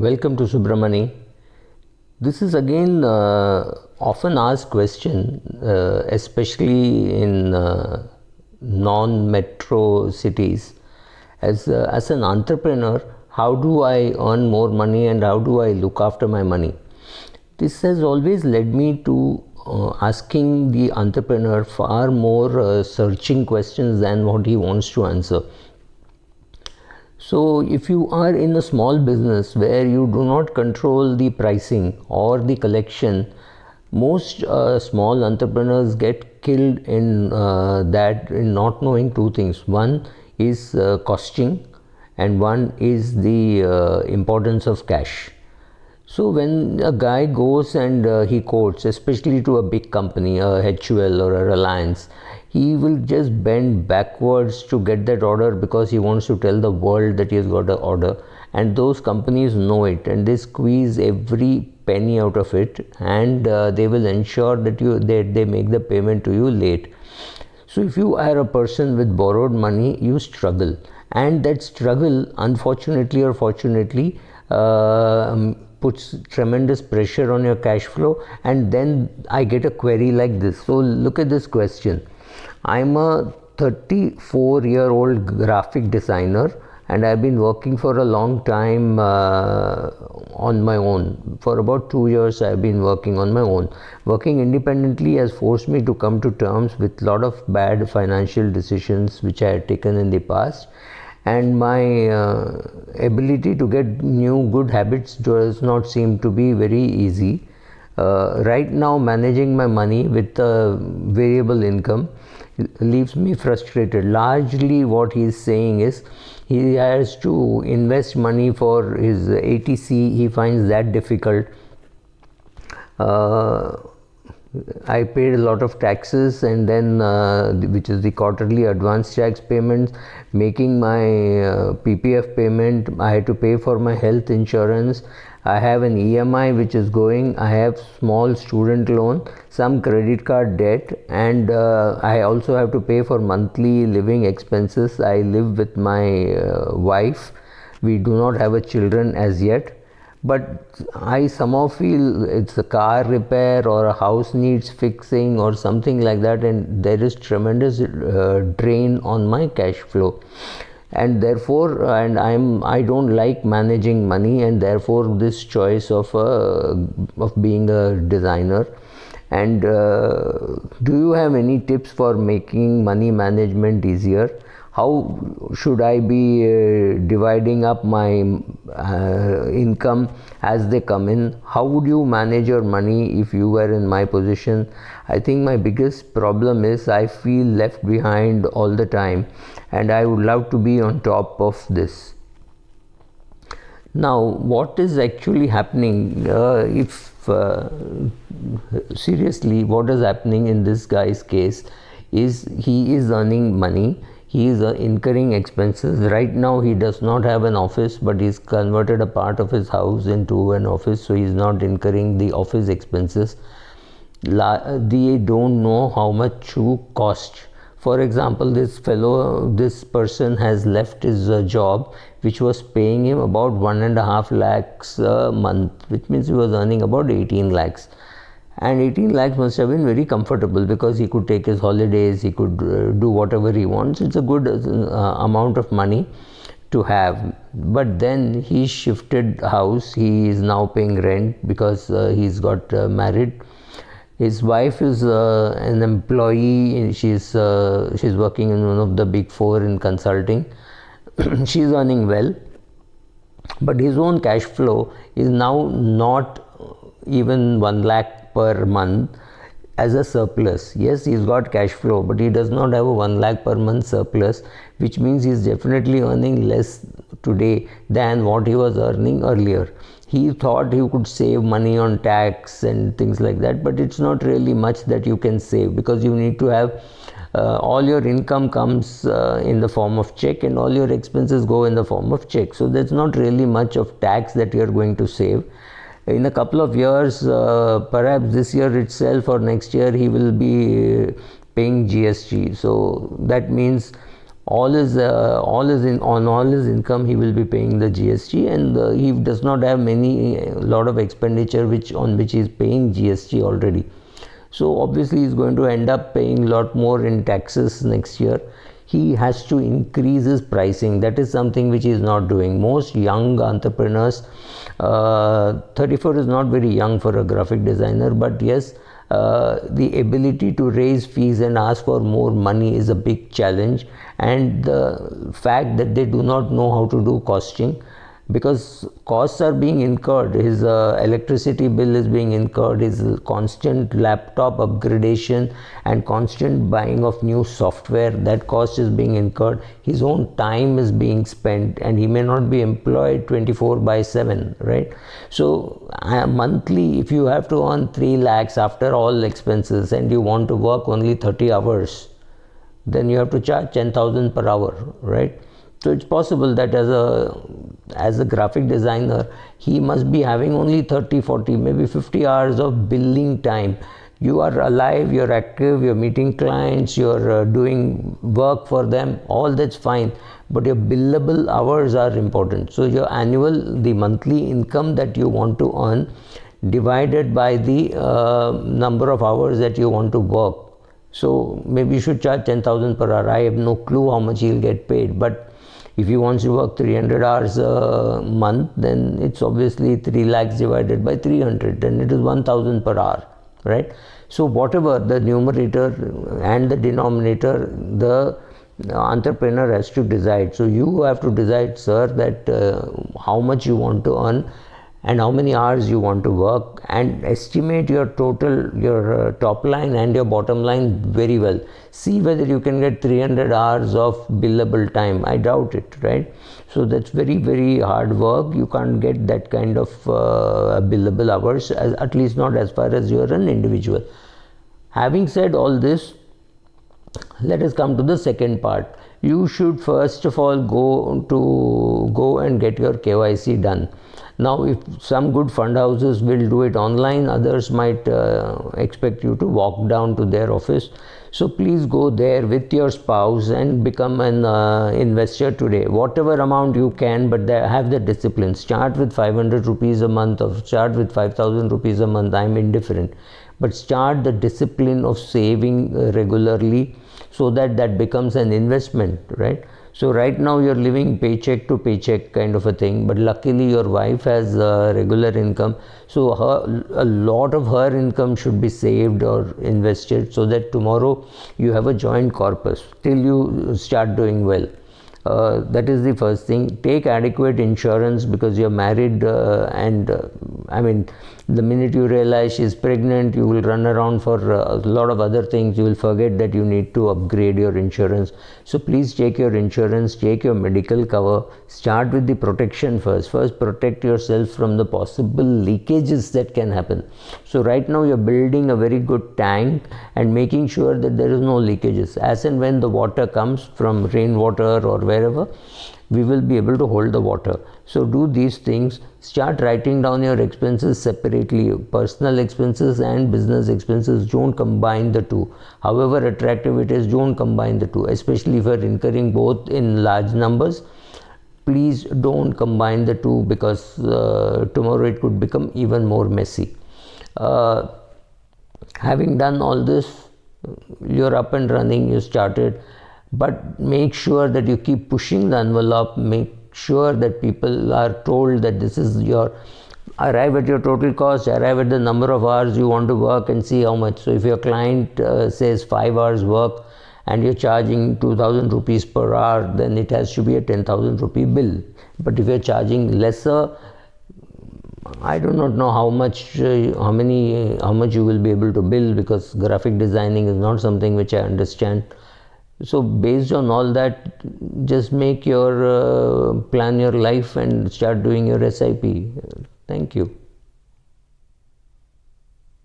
Welcome to Subramani. This is again often asked question, especially in non-metro cities. As an entrepreneur, how do I earn more money and how do I look after my money? This has always led me to asking the entrepreneur far more searching questions than what he wants to answer. So if you are in a small business where you do not control the pricing or the collection, most small entrepreneurs get killed in in not knowing two things. One is costing and one is the importance of cash. So when a guy goes and he quotes, especially to a big company, a HUL or a Reliance, he will just bend backwards to get that order because he wants to tell the world that he has got an order. And those companies know it and they squeeze every penny out of it, and they will ensure that they make the payment to you late. So if you are a person with borrowed money, you struggle, and that struggle, unfortunately or fortunately, puts tremendous pressure on your cash flow. And then I get a query like this. So look at this question. I'm a 34-year-old graphic designer and I've been working for a long time on my own. For about 2 years I've been working on my own. Working independently has forced me to come to terms with a lot of bad financial decisions which I had taken in the past, and my ability to get new good habits does not seem to be very easy. Right now, managing my money with a variable income leaves me frustrated. Largely what he is saying is he has to invest money for his ATC. He finds that difficult. I paid a lot of taxes, and then which is the quarterly advance tax payments, making my PPF payment. I had to pay for my health insurance. I have an EMI which is going. I have small student loan, some credit card debt, and I also have to pay for monthly living expenses. I live with my wife. We do not have a children as yet. But I somehow feel it's a car repair or a house needs fixing or something like that, and there is tremendous drain on my cash flow, and therefore I don't like managing money, and therefore this choice of being a designer. And do you have any tips for making money management easier? How should I be dividing up my income as they come in? How would you manage your money if you were in my position? I think my biggest problem is I feel left behind all the time, and I would love to be on top of this. Now, what is actually happening? Seriously, what is happening in this guy's case is he is earning money. He is incurring expenses. Right now he does not have an office, but he's converted a part of his house into an office, so he's not incurring the office expenses. They don't know how much to cost. For example, this person has left his job which was paying him about 1.5 lakhs a month, which means he was earning about 18 lakhs. And 18 lakhs must have been very comfortable because he could take his holidays, he could do whatever he wants. It's a good amount of money to have. But then he shifted house. He is now paying rent because he's got married. His wife is an employee. She's working in one of the big four in consulting. She's earning well. But his own cash flow is now not even 1 lakh per month as a surplus. Yes, he's got cash flow, but he does not have a 1 lakh per month surplus, which means he's definitely earning less today than what he was earning earlier. He thought he could save money on tax and things like that, but it's not really much that you can save, because you need to have all your income comes in the form of check, and all your expenses go in the form of check. So there's not really much of tax that you're going to save. In a couple of years, perhaps this year itself or next year, he will be paying GST. So that means on all his income he will be paying the GST, and he does not have lot of expenditure on which he is paying GST already. So obviously he is going to end up paying a lot more in taxes next year. He has to increase his pricing. That is something which he is not doing. Most young entrepreneurs, 34 is not very young for a graphic designer, but yes, the ability to raise fees and ask for more money is a big challenge, and the fact that they do not know how to do costing, because costs are being incurred. His electricity bill is being incurred, his constant laptop upgradation and constant buying of new software, that cost is being incurred. His own time is being spent, and he may not be employed 24/7, right? So monthly, if you have to earn 3 lakhs after all expenses and you want to work only 30 hours, then you have to charge 10,000 per hour, right? So it's possible that as a graphic designer, he must be having only 30, 40, maybe 50 hours of billing time. You are alive, you're active, you're meeting clients, you're doing work for them, all that's fine, but your billable hours are important. So your the monthly income that you want to earn divided by the number of hours that you want to work. So maybe you should charge 10,000 per hour. I have no clue how much he'll get paid, but if he wants to work 300 hours a month, then it's obviously 3 lakhs divided by 300, then it is 1,000 per hour, right? So whatever the numerator and the denominator, the entrepreneur has to decide. So you have to decide, sir, that how much you want to earn and how many hours you want to work, and estimate your total, your top line and your bottom line very well. See whether you can get 300 hours of billable time. I doubt it, right? So that's very, very hard work. You can't get that kind of billable hours, at least not as far as you're an individual. Having said all this, let us come to the second part. You should first of all go and get your KYC done. Now, if some good fund houses will do it online, others might expect you to walk down to their office. So please go there with your spouse and become an investor today. Whatever amount you can, but have the discipline. Start with 500 rupees a month or start with 5,000 rupees a month. I'm indifferent. But start the discipline of saving regularly, so that becomes an investment, right? So right now you're living paycheck to paycheck kind of a thing, but luckily your wife has regular income, so a lot of her income should be saved or invested, so that tomorrow you have a joint corpus till you start doing well. That is the first thing. Take adequate insurance, because you're married, I mean, the minute you realize she's pregnant, you will run around for a lot of other things. You will forget that you need to upgrade your insurance. So please take your insurance, take your medical cover. Start with the protection first. First protect yourself from the possible leakages that can happen. So right now you're building a very good tank and making sure that there is no leakages. As and when the water comes from rainwater or wherever, we will be able to hold the water. So do these things. Start writing down your expenses separately. Personal expenses and business expenses, don't combine the two. However attractive it is, don't combine the two, especially if you are incurring both in large numbers. Please don't combine the two, because tomorrow it could become even more messy. Having done all this, you're up and running, you started. But make sure that you keep pushing the envelope. Make sure that people are told that this is your, arrive at your total cost, arrive at the number of hours you want to work and see how much. So if your client says 5 hours work and you're charging 2,000 rupees per hour, then it has to be a 10,000 rupee bill. But if you're charging lesser, I do not know how much you will be able to bill, because graphic designing is not something which I understand. So based on all that, just make your plan your life and start doing your SIP. Thank you.